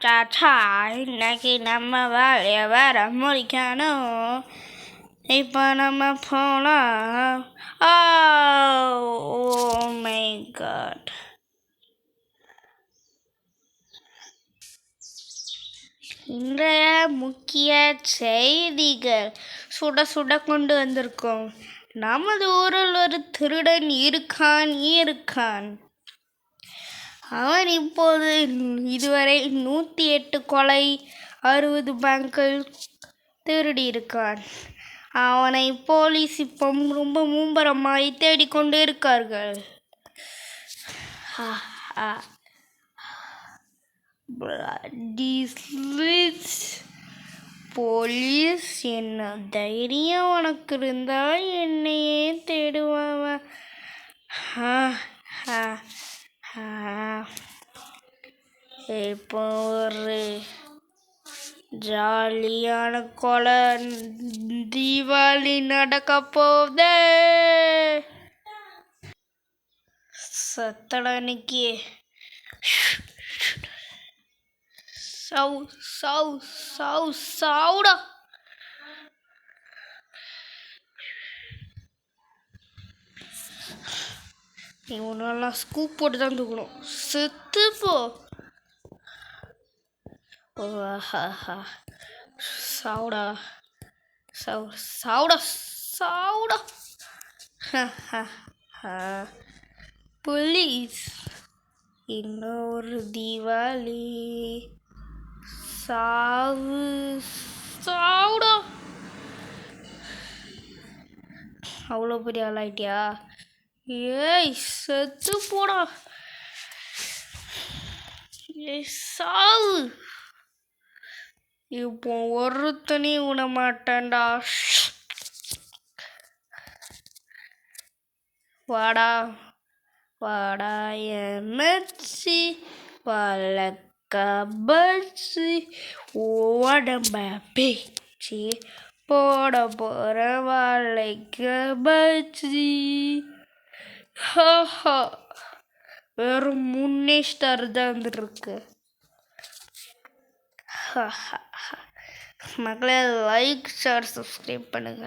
சாச்சா இன்னைக்கு நம்ம வேலையை வேற முடிக்கணும். இப்போ நம்ம போகலாம். Oh my God. இன்றைய முக்கிய செய்திகள் சுட சுட கொண்டு வந்திருக்கோம். நமது ஊரில் ஒரு திருடன் இருக்கான். அவன் இப்போது இதுவரை 108 கொலை, 60 பேங்குகள் திருடி இருக்கான். அவனை போலீஸ் இப்போ ரொம்ப மும்பரமாய் தேடிக்கொண்டு இருக்கார்கள். போலீஸ், என்ன தைரியம் உனக்கு இருந்தா என்னையே தேடுவான். இப்போ ஒரு ஜாலியான கொலை தீபாவளி நடக்க போதே. சத்தடனைக்கு சவுடா. இவனெல்லாம் ஸ்கூப் போட்டு தான் தூக்கணும். செத்து போ. சவுடா. போலீஸ், இன்னொரு தீபாவளி. சாவுடா. அவ்வளோ பெரிய ஆளாயிட்டியா? ஏய் செத்து போடா. சாவு. இப்போ ஒருத்தனி விட மாட்டேன்டா. வாடா எமர்ச்சி வழக்க பட்சி உடம்ப பேச்சு போட போற வாழைக்க பட்சி. வெறும் 3 ஸ்டார் தான் வந்துருக்கு. மக்களே, லைக், ஷேர், சப்ஸ்கிரைப் பண்ணுங்க.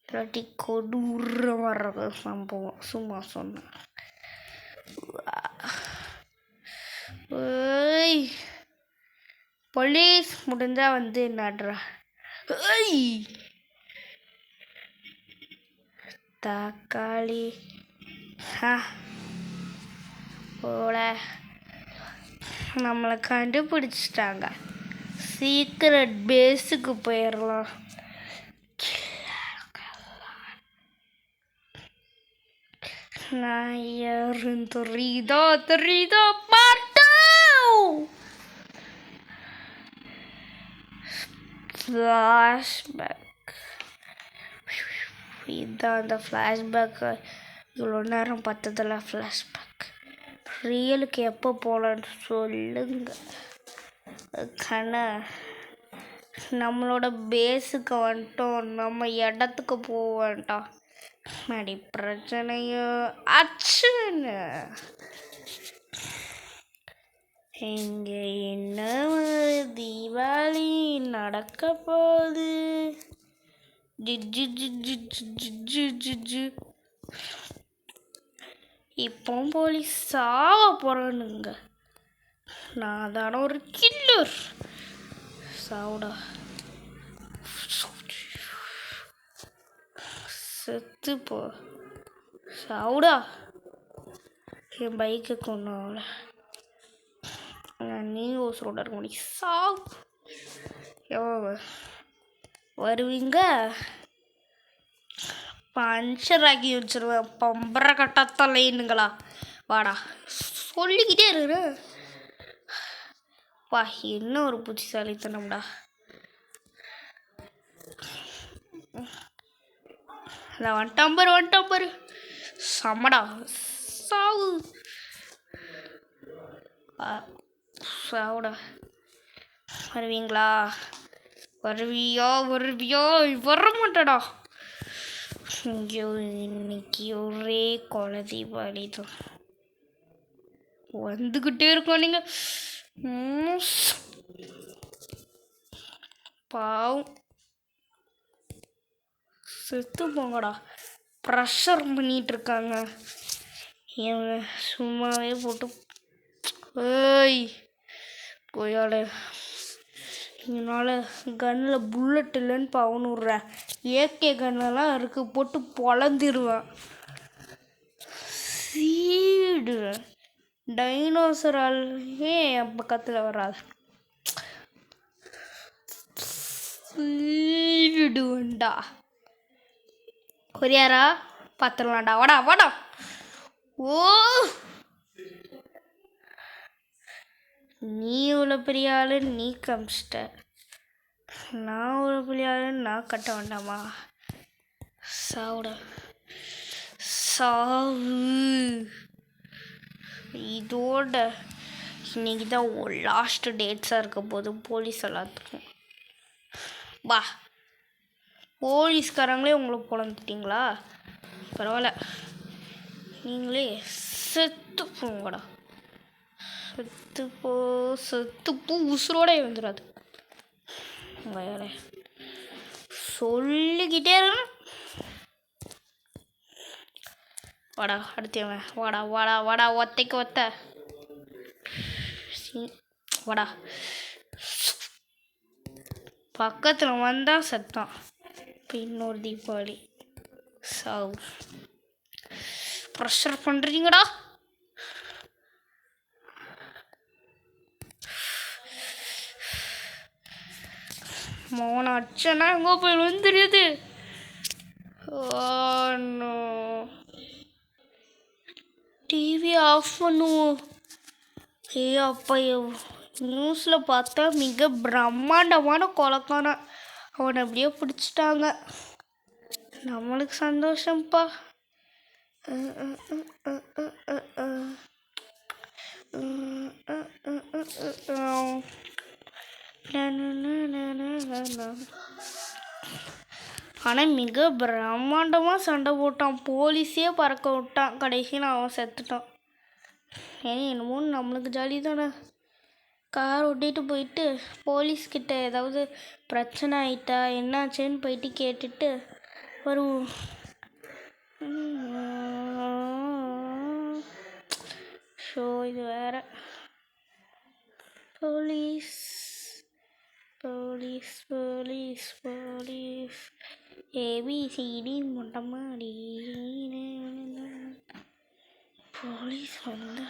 இல்லாட்டி கொடூரமாக இருக்க சம்பவம். சும்மா சொன்னேன். போலீஸ் முடிஞ்சா வந்து நடுறா. தக்காளி போட நம்மளை கண்டுபிடிச்சிட்டாங்க. சீக்ரெட் பேஸுக்கு போயிடலாம். நான் யாருன்னு தெரியுதா பாட்டு. ஃப்ளாஷ்பேக். இதுதான் அந்த ஃப்ளாஷ்பேக். இவ்வளோ நேரம் பார்த்ததில்ல ஃப்ளாஷ்பேக். ரியலுக்கு எப்போ போகலான்னு சொல்லுங்க. நம்மளோட பேஸுக்கு வந்துட்டோம். நம்ம இடத்துக்கு போக வேண்டாம். அடி பிரச்சனையோ அச்சுன்னு. இங்கே என்ன தீபாவளி நடக்க போகுது. இப்போ போலீஸ் சாவ போறானுங்க. நான் தானே ஒரு கில்லர். சாவுடா. செத்து போ. சாவுடா. என் பைக்கை கொண்டு நீங்கள் உசுரோட இருக்க முடியும். சாவு. எவ்வளோ வருவீங்க? பஞ்சர் ஆக்கி வச்சிருவேன். பம்பரை கட்டத்தலைன்னுங்களா? வாடா. சொல்லிக்கிட்டே இருக்கிற. வா, என்ன ஒரு புத்திசாலித்தனம்டா. வந்துட்டாம்பரு. சமடா. சாவு. சாவுடா. வருவீங்களா? வருவியா? வர மாட்டடா. இன்னைக்கு ஒரே கொலை தீபாவளி தான் வந்துக்கிட்டே இருக்கோம். நீங்கள் பாவம் செத்து போங்கடா. ப்ரெஷர் பண்ணிட்டு இருக்காங்க இவங்க. சும்மாவே போட்டு ஏய் கொய்யால இதனால் கன்னில் புல்லட் இல்லைன்னு பவன் விட்றேன். ஏகே கன்னெல்லாம் இருக்குது, போட்டு பொழந்துருவேன். சீடுவேன். டைனோசராலே என் பக்கத்தில் வராது. சீடுவேண்டா. கொரியாரா பார்த்துடலாம்டா. வாடா வாடா. ஓ நீ இவ்வளோ பெரிய ஆள், நீ காமிச்சிட்ட. நான் இவ்வளோ பெரிய ஆள், நான் கட்ட வேண்டாமா? சாவுட சாவு. இதோட இன்னைக்கு தான் லாஸ்ட் டேட்ஸாக இருக்க போது போலீஸ் எல்லாத்துக்கும். வா, போலீஸ்காரங்களே உங்களை பொழந்துட்டிங்களா? பரவாயில்ல, நீங்களே செத்து போங்கடா. செத்துப்போ உசுரோட வந்துடாது. வேற சொல்லிக்கிட்டே இருக்கணும். வாடா அடுத்தவன். வாடா வாடா வாடா. ஒத்தைக்கு ஒத்த வாடா. பக்கத்தில் வந்தால் செத்தான். இப்போ இன்னொரு தீபாவளி சாவு. ப்ரெஷர் பண்ணுறீங்கடா. மோன அச்சனா எங்கே போயிடும் தெரியுது. டிவி ஆஃப் பண்ணுவோம். அப்பா நியூஸில் பார்த்தா மிக பிரம்மாண்டமான கொலைக்கான அவனை அப்படியே பிடிச்சிட்டாங்க. நம்மளுக்கு சந்தோஷம்ப்பா. ஆனால் மிக பிரம்மாண்டமாக சண்டை போட்டான். போலீஸே பறக்க விட்டான். கடைசியில் அவன் செத்துட்டான். என்னமோ நம்மளுக்கு ஜாலி தானே. கார் ஓட்டிகிட்டு போயிட்டு போலீஸ்கிட்ட ஏதாவது பிரச்சனை ஆயிட்டா என்னாச்சுன்னு போயிட்டு கேட்டுட்டு வருவோம். ஷோ இது வேற. Police police police police ABCD மொட்டமாடி. போலீஸ் வந்து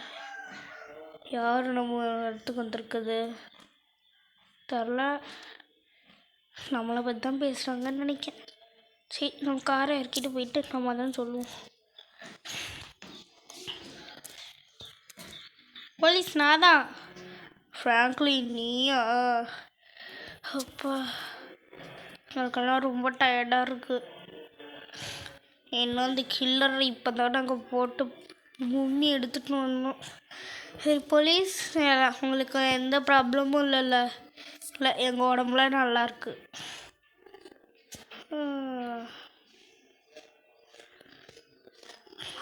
யார் நம்ம இடத்துக்கு வந்திருக்குது தெரில. நம்மளை பற்றி தான் பேசுகிறாங்கன்னு நினைக்கிறேன். சரி, நம்ம காரை இறக்கிட்டு போயிட்டு நம்ம தான் சொல்லுவோம். போலீஸ் நான் தான். ஃப்ராங்க்லின் நீயா? அப்பா எனக்கெல்லாம் ரொம்ப டயர்டாக இருக்குது. இன்னும் அந்த கில்லர் இப்போ தான் நாங்கள் போட்டு முன்னி எடுத்துகிட்டு வந்தோம். சரி போலீஸ், உங்களுக்கு எந்த ப்ராப்ளமும் இல்லைல்ல? இல்லை, எங்கள் உடம்புல நல்லாயிருக்கு.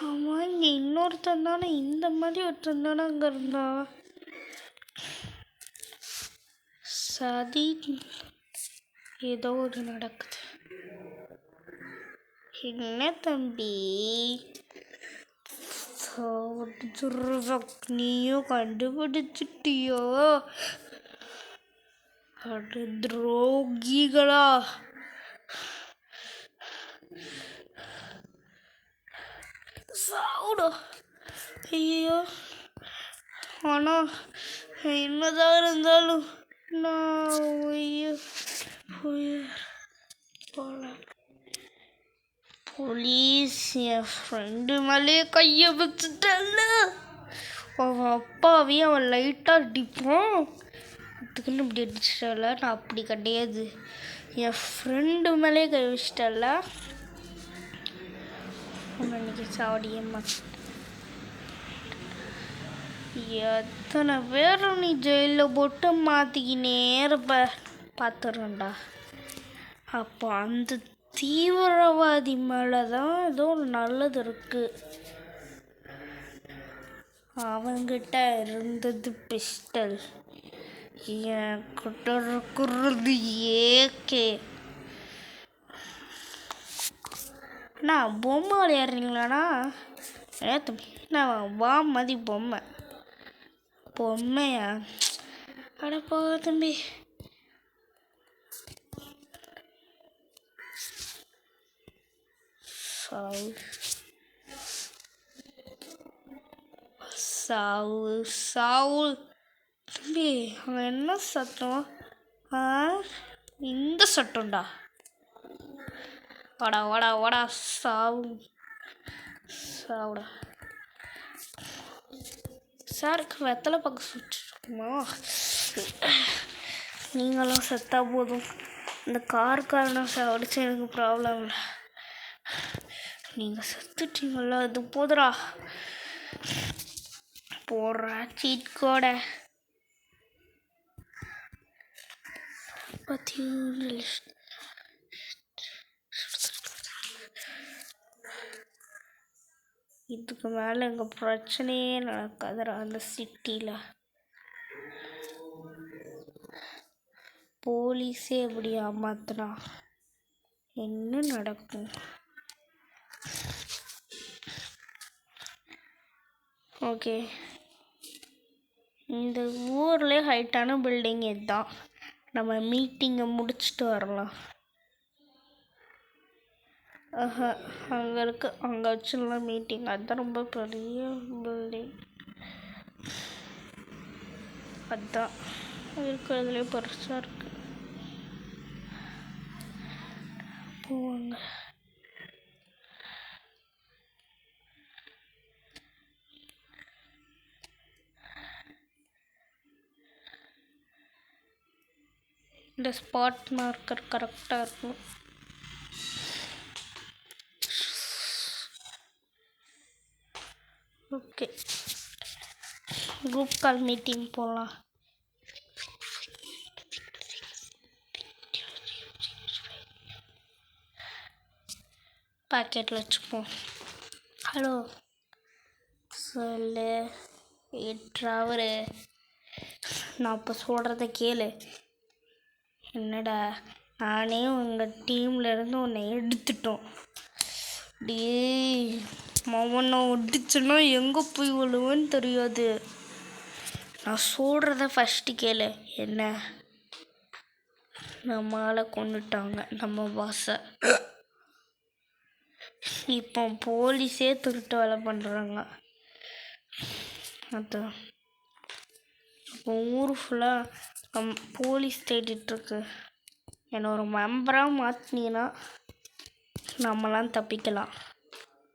ஆமாம், இங்கே இன்னொருத்தன் தானே, இந்த மாதிரி ஒருத்தன் தானே அங்கே இருந்தா. சதி ஏதோ ஒரு நடக்குது. என்ன தம்பி நீயும் கண்டுபிடிச்சிட்டியோ? அது துரோகிகளா? சாவுடா. ஐயோ, ஆனால் என்னதான் இருந்தாலும் நான் போல. போலீஸ் என் ஃப்ரெண்டு மேலே கையை வச்சுட்டல்ல. அவன் அப்பாவே அவன் லைட்டாக அடிப்பான், அதுக்குன்னு இப்படி அடிச்சிட்டல. நான் அப்படி கிடையாது. என் ஃப்ரெண்டு மேலே கை வச்சிட்டல. அன்னைக்கு சாவடியம்மா எத்தனை பேர் நீ ஜெயிலில் போட்டு மாற்றிக்கினே இருப்ப பார்த்துறேன்டா. அப்போ அந்த தீவிரவாதி மேலே தான் ஏதோ நல்லது இருக்குது. அவங்கிட்ட இருந்தது பிஸ்டல், என்கிட்ட இருக்கிறது ஏகே. அண்ணா பொம்மை விளையாடுறீங்களாண்ணா? தம்பி நான் மதி பொம்மையா? அட போ தம்பி. சாவு தம்பி, அங்கே என்ன சத்தம்? இந்த சட்டம்டா. வாடா வாடா வாடா சாவுடா. சாருக்கு வெத்தலை பக்கம் சுட்டுருக்குமா? நீங்களும் செத்தா போதும். இந்த காரணம் சாவடிச்சு எனக்கு ப்ராப்ளம் இல்லை. நீங்கள் செத்துட்டீங்களா? அது போதுடா. போடுறா சீட் கோட. இதுக்கு மேலே எங்கள் பிரச்சனையே நடக்காதுடா அந்த சிட்டியில். போலீஸே எப்படி ஏமாத்துனா என்ன நடக்கும்? ஓகே, இந்த ஊர்லேயே ஹைட்டான பில்டிங் இதுதான். நம்ம மீட்டிங்கை முடிச்சுட்டு வரலாம். அங்கே இருக்கு, அங்கே வச்சுலாம் மீட்டிங். அதுதான் ரொம்ப பெரிய பில்டிங். அதுதான் இருக்கிறதுலே பெருசாக இருக்கு. போவாங்க. இந்த ஸ்பாட் மார்க்கர் கரெக்டாக இருக்கும். ஓகே, குரூப் கால் மீட்டிங் போகலாம். பாக்கெட்டில் வச்சுப்போம். ஹலோ சொல்லு ட்ராவரு, நான் இப்போ சொல்கிறத கேளு. என்னடா, நானே உங்கள் டீம்லேருந்து உன்னை எடுத்துட்டோம். மவனை ஒடிச்சுன்னா எங்கே போய் விழுவேன்னு தெரியாது. நான் சொல்கிறத ஃபஸ்ட்டு கேளு. என்ன, நம்மளால கொண்டுட்டாங்க நம்ம பாஸை. இப்போ போலீஸே திருட்டு வேலை பண்ணுறாங்க. அதான் இப்போ ஊர் ஃபுல்லாக போலீஸ் தேடிட்டுருக்கு. என்னை ஒரு மெம்பராக மாற்றினீங்கன்னா நம்மளாம் தப்பிக்கலாம்.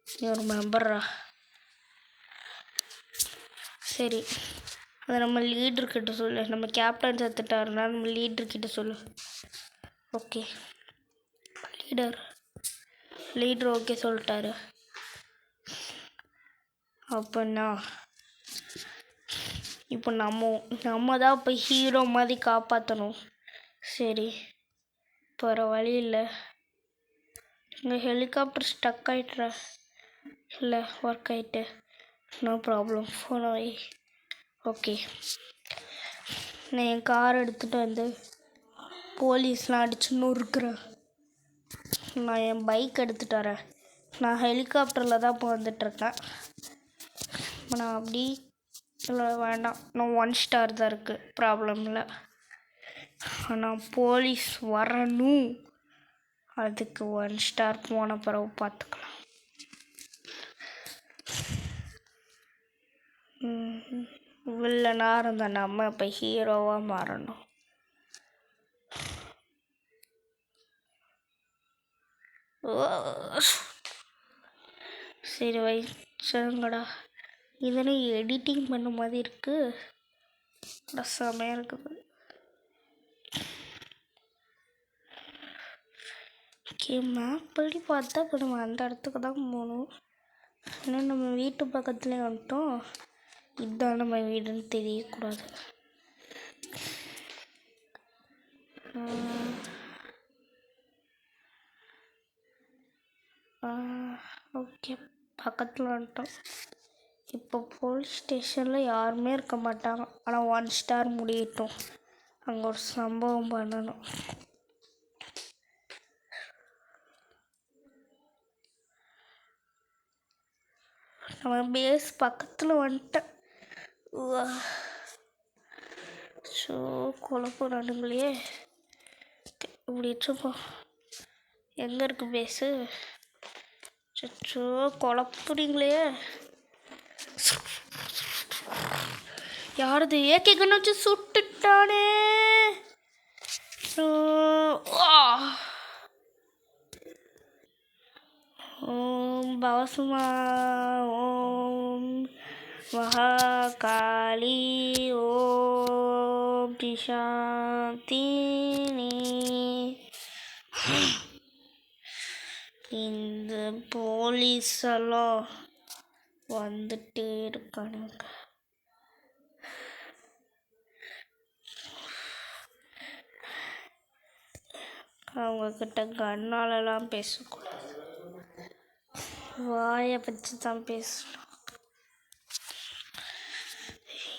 நீ ஒரு மெம்பரா? சரி, அதை நம்ம லீடர்கிட்ட சொல்லு. நம்ம கேப்டன் செத்துட்டாருன்னா நம்ம லீடர்கிட்ட சொல்லு. ஓகே, லீடர் ஓகே சொல்லிட்டாரு. அப்படின்னா இப்போ நம்ம தான் இப்போ ஹீரோ மாதிரி காப்பாற்றணும். சரி, வேறு வழி இல்லை. இங்கே ஹெலிகாப்டர் ஸ்டக் ஆகிட்டுற இல்லை, ஒர்க் ஆகிட்டு. நோ ப்ராப்ளம், ஃபோன் வை. ஓகே, நான் என் கார் எடுத்துகிட்டு வந்து போலீஸ்லாம் அடிச்சு நொறுக்குறேன். நான் என் பைக் எடுத்துகிட்டு வரேன். நான் ஹெலிகாப்டரில் தான் இப்போ வந்துட்டுருக்கேன். நான் அப்படி இல்லை, வேண்டாம், நான் 1 ஸ்டார் தான் இருக்குது, ப்ராப்ளம் இல்லை. ஆனால் போலீஸ் வரணும். அதுக்கு 1 ஸ்டார் போன பிறகு பார்த்துக்கலாம். வில்லனாக இருந்த நம்ம இப்போ ஹீரோவாக மாறணும். சரி வச்சுருங்கடா. இதனை எடிட்டிங் பண்ண மாதிரி இருக்குது. செமையாக இருக்குது. ஓகே, மேப் படி பார்த்தா இப்போ நம்ம அந்த இடத்துக்கு தான் போகணும். ஏன்னா நம்ம வீட்டு பக்கத்துலேயே வந்துட்டோம். இதுதான் நம்ம வீடுன்னு தெரியக்கூடாது. ஓகே, பக்கத்தில் வந்துட்டோம். இப்போ போலீஸ் ஸ்டேஷனில் யாருமே இருக்க மாட்டாங்க. ஆனால் 1 ஸ்டார் முடியட்டும். அங்கே ஒரு சம்பவம் பண்ணணும். நம்ம பேஸ் பக்கத்தில் வந்துட்டேன். ஸோ குழப்பம் நடுங்களையே இப்படி வச்சுப்போம். எங்கே இருக்கு பேஸு? சச்சோ குழப்புறீங்களே. யாரது ஏகே கண்ணு வச்சு சுட்டுட்டானே. ஓம் பவசுமா ஓம் மகாகாளி ஓம் சாந்தினி. இந்த போலீஸ் எல்லாம் வந்துட்டே இருக்கானுங்க. அவங்கக்கிட்ட கண்ணாலலாம் பேசக்கூடாது, வாயை பற்றி தான் பேசணும்.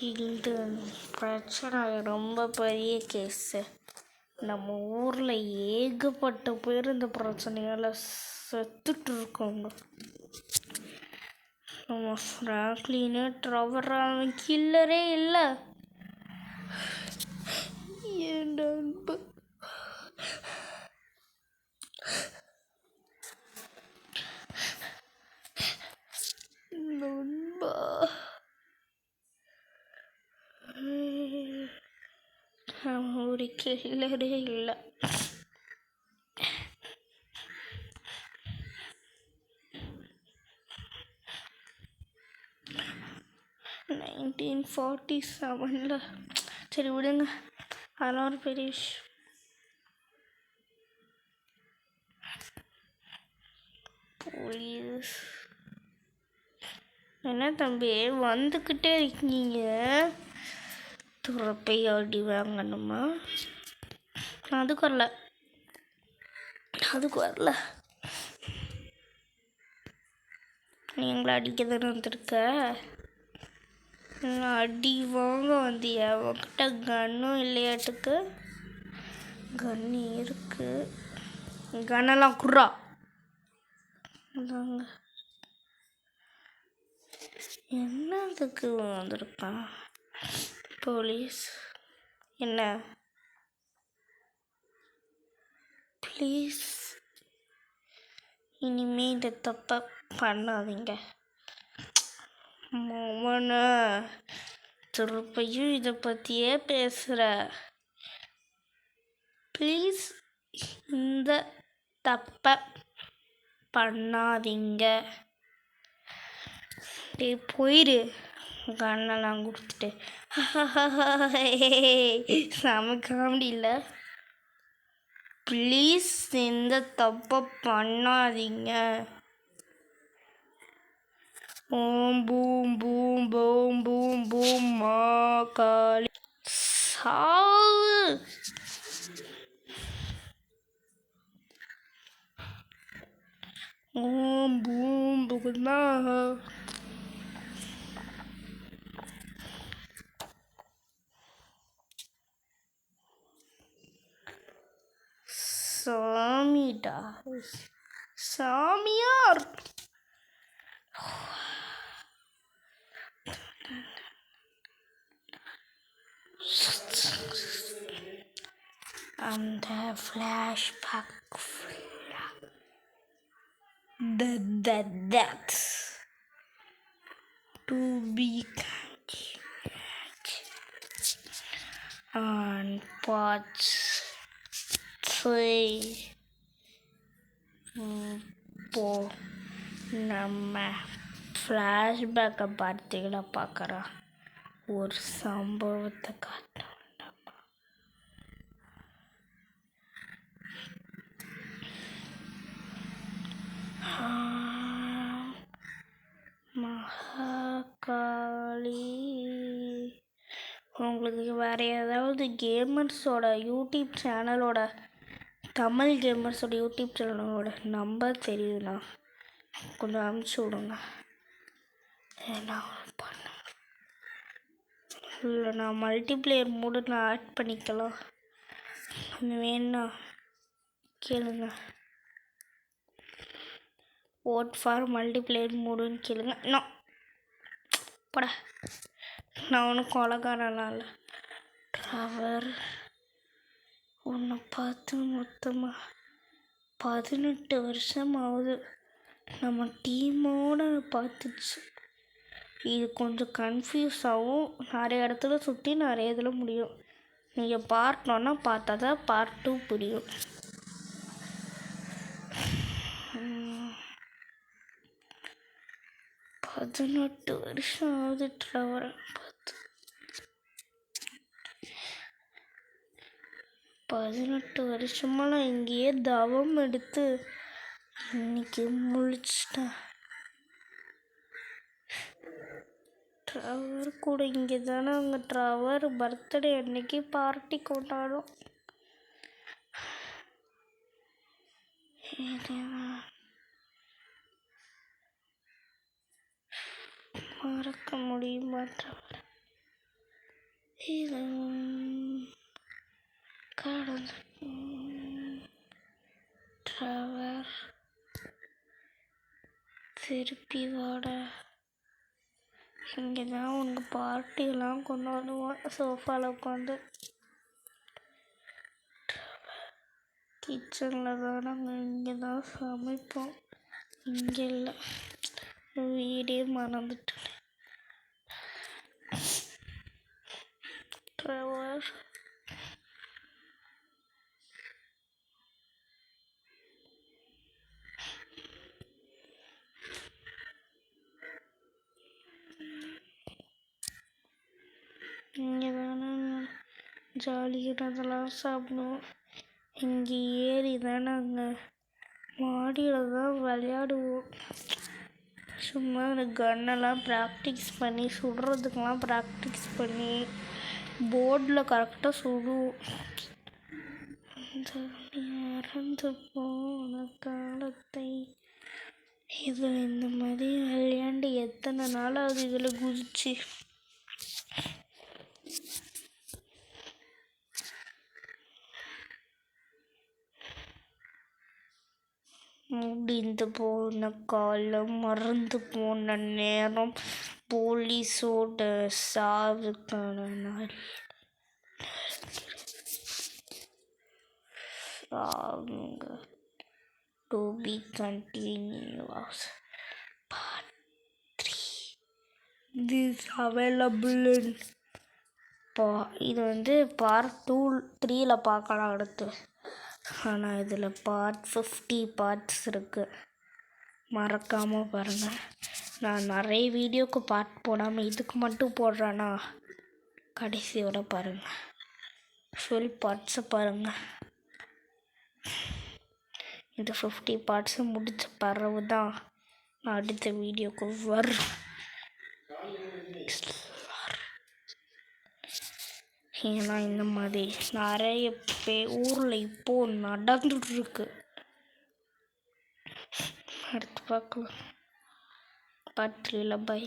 இந்த பிரச்சனை ரொம்ப பெரிய கேஸு. நம்ம ஊரில் ஏகப்பட்ட பேர் இந்த பிரச்சனையால் செத்துட்டு இருக்கோங்க. நம்ம ஃப்ராங்க்லினு ட்ரவர் அவன் கில்லரே இல்லை. என் நண்பு நண்பா அவன் ஒரு கில்லரே இல்லை. நைன்டீன் 47 சரி விடுங்க, அதெல்லாம் ஒரு பெரிய விஷயம். போலீஸ் என்ன தம்பி வந்துக்கிட்டே இருக்கீங்க? துறப்பை அடி வாங்கணுமா? அதுக்கு வரல. நீங்கள அடிக்க தானே வந்துருக்க. அடி வாங்க வந்தியா? உங்ககிட்ட கன்னும் இல்லையாட்டுக்கு. கன்னு இருக்கு, கன்னெல்லாம் குர்ரா. அதாங்க என்னதுக்கு வந்திருக்கான் போலீஸ்? என்ன ப்ளீஸ் இனிமே இந்த தப்பை பண்ணாதீங்க. மோமன திருப்பையும் இதை பற்றியே பேசுகிற. ப்ளீஸ் இந்த தப்பை பண்ணாதீங்க. போயிரு கண்ணெல்லாம் கொடுத்துட்டு. செம காமெடி இல்லை? ப்ளீஸ் இந்த தப்பை பண்ணாதீங்க. ஓம் பூம் பூம் பூம் பூம் பூம் மகாளி சாவு. ஓம் பூம் புகுந்தா சாமிடா, சாமியார். அந்த flashback that to be on parts 3 இப்போ நம்ம ஃப்ளாஷ்பேக்கை பார்த்தீங்கன்னா பார்க்குறோம் ஒரு சம்பவத்தை காட்டணும். மகாகாளி. உங்களுக்கு வேறு ஏதாவது கேமர்ஸோட யூடியூப் சேனலோட, தமிழ் கேமர்ஸோட யூடியூப் சேனலோட நம்பர் தெரியுதுண்ணா கொஞ்சம் அனுப்பிச்சி விடுங்க. ஏன்னா பண்ண இல்லை நான் மல்டிப்ளேயர் மூடு நான் ஆட் பண்ணிக்கலாம். வேணா கேளுங்க. ஓட் ஃபார் மல்டிப்ளேயர் மூடுன்னு கேளுங்க. இன்னும் பட நான் ஒன்றும் கொலகாரலாம் இல்லை. ட்ராவர் உன்னை பார்த்து மொத்தமாக 18 வருஷம் ஆகுது. நம்ம டீமோட பார்த்துச்சு. இது கொஞ்சம் கன்ஃபியூஸ் ஆகும். நிறைய இடத்துல சுற்றி நிறைய இதில் முடியும். நீங்கள் பார்ட் 1 பார்த்தா தான் பார்ட் 2 புரியும். பதினெட்டு வருஷம் ஆகுது ட்ராவரை பார்த்து. 18 வருஷமாக நான் இங்கேயே தவம் எடுத்து இன்னைக்கு முழிச்சிட்டேன். ட்ராவர் கூட இங்கே தானே அவங்க ட்ராவர் பர்த்டே அன்னைக்கு பார்ட்டி கொண்டாடும். மறக்க முடியுமா ட்ராவர்? கடந்து ட்ராவர் திருப்பி வாட. இங்கே தான் உனக்கு பார்ட்டியெல்லாம் கொண்டாடுவோம். சோஃபாவில் உட்காந்து கிச்சனில் தான் நாங்கள் இங்கே தான் சமைப்போம். இங்கே இல்லை, வீடே மறந்துட்டேன். ட்ராவர் இங்கே தானே ஜாலியாக அதெல்லாம் சாப்பிடுவோம். இங்கே ஏறி தான் நாங்கள் மாடியில் தான் விளையாடுவோம். சும்மா அந்த கன்னெல்லாம் ப்ராக்டிஸ் பண்ணி சுடுறதுக்கெலாம் ப்ராக்டிஸ் பண்ணி போர்டில் கரெக்டாக சுடுவோம். மறந்து போன காலத்தை இதில் இந்த மாதிரி விளையாண்டு எத்தனை நாள் அது இதில் குதிச்சு. முடிந்து போன காலம், மறந்து போன நேரம், போலீஸோட சாவுக்கான நாள். சாவுங்க to be continues. Part 3 this available. இது வந்து பார்ட் 2-3 பார்க்கலாம் அடுத்து. ஆனால் இதில் பார்ட் 50 பார்ட்ஸ் இருக்குது. மறக்காமல் பாருங்கள். நான் நிறைய வீடியோவுக்கு பார்ட் போடாமல் இதுக்கு மட்டும் போடுறேன்னா கடைசியோட பாருங்கள். ஃபுல் பார்ட்ஸை பாருங்கள். இந்த 50 பார்ட்ஸை முடித்த பிறகு தான் நான் அடுத்த வீடியோவுக்கு வரும். ஏன்னா இந்த மாதிரி நிறைய ஊரில் இப்போது நடந்துட்டுருக்கு. அடுத்து பார்க்கலாம். Part 3 by.